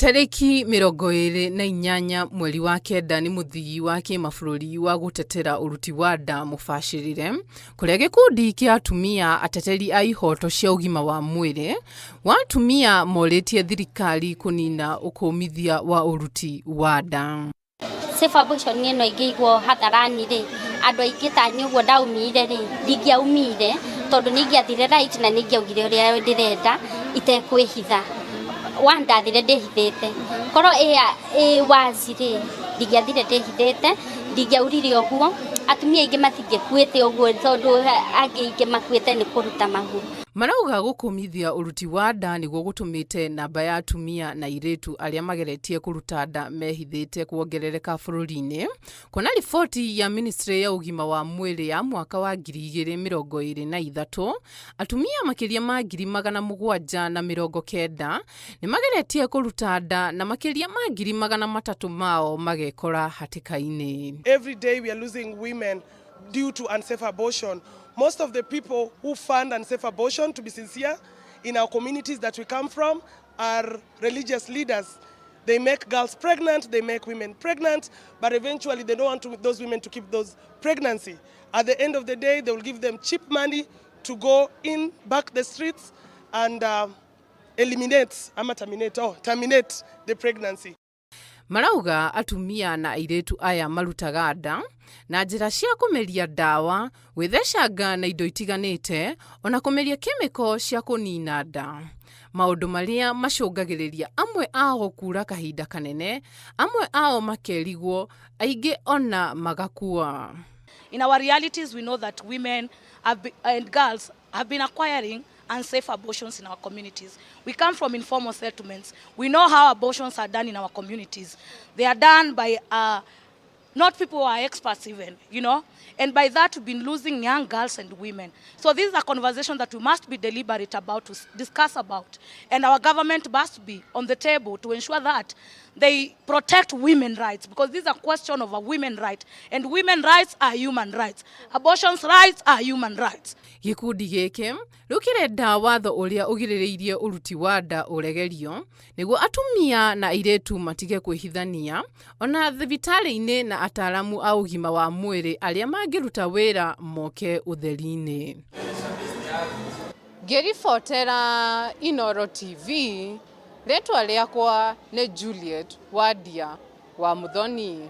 Tariki 28 mweri wa kenda ni muthigi wa kimabũrũri wa gutetera uruti wa nda mubashirire kuria gikundi kia atumia ateteri a ihoto cia ugima wa mwiri wa atumia moritie thirikari kunina ukumithia wa uruti wa nda. Sefa busho ni no igigwo hatharani ri andu aingi ta nyugo ndaumire ri ndingiaumire tondu ningiathire right na ningiaugire uria ndirenda itekwihitha wanda thire ndihithite koro wazire ndigiathire ndihithite ndigiaurire oguo atumia ingi matingikuite oguo tondu angi ingi makuite ni kuruta mahu. Marauga gukumithia uruti wa nda niguo gutumite namba ya atumia na iretu aria mageretie kuruta nda mehithite kuongerereka bũrũri-inĩ. Kuna riboti ya Ministry ya ugima wa mwiri ya mwaka wa 2023 atumia makiria ma 790 ni mageretie kuruta nda na makiria ma 300 mao magekora hatikaini. Every day we are losing women due to unsafe abortion. Most of the people who fund unsafe abortion, to be sincere, in our communities that we come from are religious leaders. They make girls pregnant, they make women pregnant, but eventually they don't want those women to keep those pregnancy. At the end of the day, they will give them cheap money to go in back the streets and terminate the pregnancy. Marauga atumia na airetu aya marutaga nda na njira cia kumeria ndawa gwithecanga na indo itiganite ona kumeria kemiko cia kunina nda, maundu maria macungagiriria amwe ao kura kahinda kanene, amwe ao makerigwo, aingi ona magakua. In our realities, we know that women and girls have been acquiring unsafe abortions in our communities. We come from informal settlements. We know how abortions are done in our communities. They are done by not people who are experts even, you know. And by that, we've been losing young girls and women. So this is a conversation that we must be deliberate about, to discuss about. And our government must be on the table to ensure that they protect women's rights, because this is a question of a women's right. And women's rights are human rights. Abortion's rights are human rights. Gikundi giki rukirenda watho uria ugirĩrĩirie uruti wa nda uregerio niguo atumia na airetu matige kwihithania ona thibitari-ini na ataramu a ugima wa mwiri aria mangiruta wira moke utheri-ini. Ngiribotera Inooro TV, retwa riakwa ni Juliet Wadia wa Muthoni.